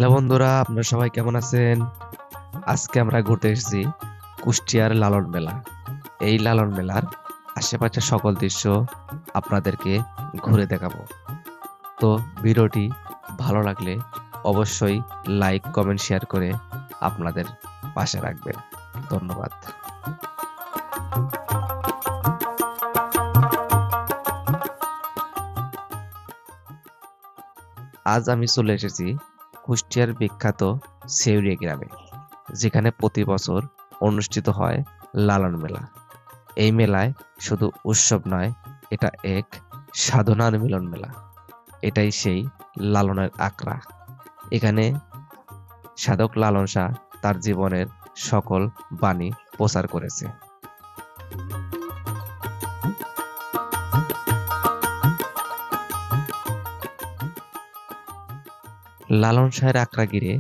Hello বন্ধুরা, আপনারা সবাই কেমন আছেন? আজকে আমরা ঘুরতে এসেছি কুষ্টিয়ার লালন মেলা। এই লালন মেলার আশেপাশের সকল দৃশ্য আপনাদেরকে ঘুরে দেখাবো। তো ভিডিওটি ভালো লাগলে অবশ্যই লাইক, কমেন্ট, শেয়ার করে আপনাদের পাশে রাখবেন। ধন্যবাদ। আজ আমি চলে এসেছি কুষ্টিয়ার বিখ্যাত শেউরিয়া গ্রামে, যেখানে প্রতি বছর অনুষ্ঠিত হয় লালন মেলা। এই মেলায় শুধু উৎসব নয়, এটা এক সাধনার মিলন মেলা। এটাই সেই লালনের আখড়া। এখানে সাধক লালন শাহ তার জীবনের সকল বাণী প্রচার করেছে। লালন শাহের আখড়া ঘিরে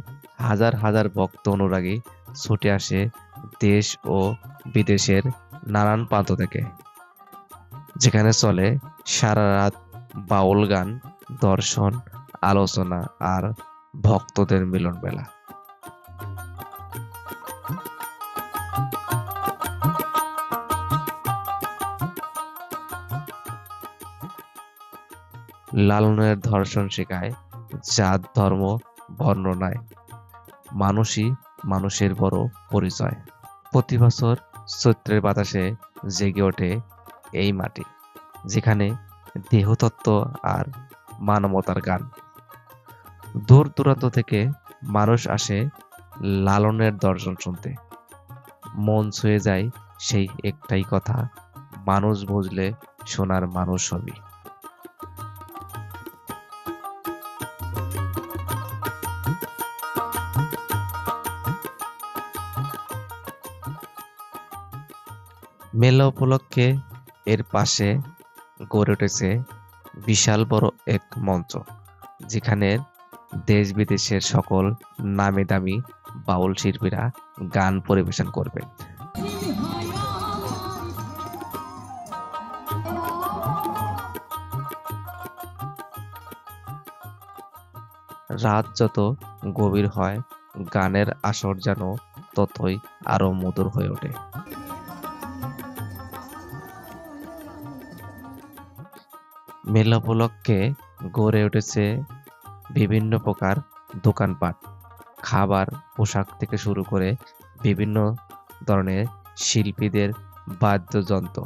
হাজার হাজার ভক্ত অনুরাগী ছুটে আসে দেশ ও বিদেশের নানান প্রান্ত থেকে, যেখানে চলে সারা রাত বাউল গান, দর্শন, আলোচনা আর ভক্তদের মিলন মেলা। লালনের দর্শন শেখায় জাত, ধর্ম, বর্ণ নয়, মানুষই মানুষের বড় পরিচয়। প্রতি বছর চৈত্রের বাতাসে জেগে ওঠে এই মাটি, যেখানে দেহতত্ত্ব আর মানবতার গান। দূর দূরান্ত থেকে মানুষ আসে লালনের দর্শন শুনতে। মন ছুঁয়ে যায় সেই একটাই কথা, মানুষ বুঝলে সোনার মানুষ হবি। মেলা উপলক্ষে এর পাশে গড়ে উঠেছে বিশাল বড় এক মঞ্চ, যেখানে দেশ বিদেশের সকল নামি দামি বাউল শিল্পীরা গান পরিবেশন করবেন। রাত যত গভীর হয়, গানের আসর যেন ততই আরো মধুর হয়ে ওঠে। মেলা উপলক্ষে গড়ে উঠেছে বিভিন্ন প্রকার দোকানপাট, খাবার, পোশাক থেকে শুরু করে বিভিন্ন ধরনের শিল্পীদের বাদ্যযন্ত্র।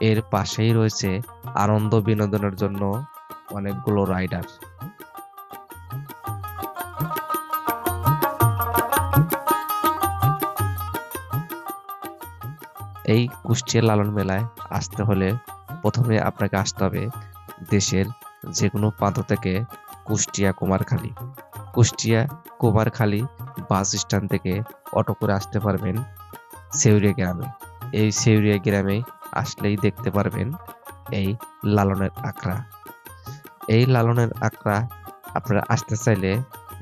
এর পাশেই রয়েছে আনন্দ বিনোদনের জন্য অনেকগুলো রাইডার। এই কুষ্টিয়া লালন মেলায় আসতে হলে প্রথমে আপনাকে আসতে হবে দেশের যে কোনো প্রান্ত থেকে কুষ্টিয়া কুমারখালী বাস স্ট্যান্ড থেকে অটো করে আসতে পারবেন শেউরিয়া গ্রামে। এই শেউরিয়া গ্রামে আসলেই দেখতে পারবেন এই লালনের আখড়া। এই লালনের আখড়া আপনারা আসতে চাইলে,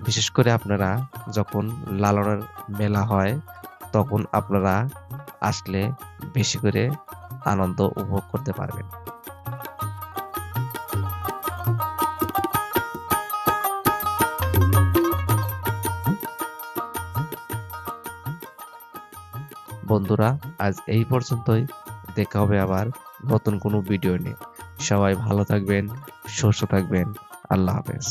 বিশেষ করে আপনারা যখন লালনের মেলা হয় তখন আপনারা আসলে বেশি করে আনন্দ উপভোগ করতে পারবেন। বন্ধুরা, আজ এই পর্যন্তই। দেখা হবে আবার নতুন কোনো ভিডিও নিয়ে। সবাই ভালো থাকবেন, সুস্থ থাকবেন। আল্লাহ হাফেজ।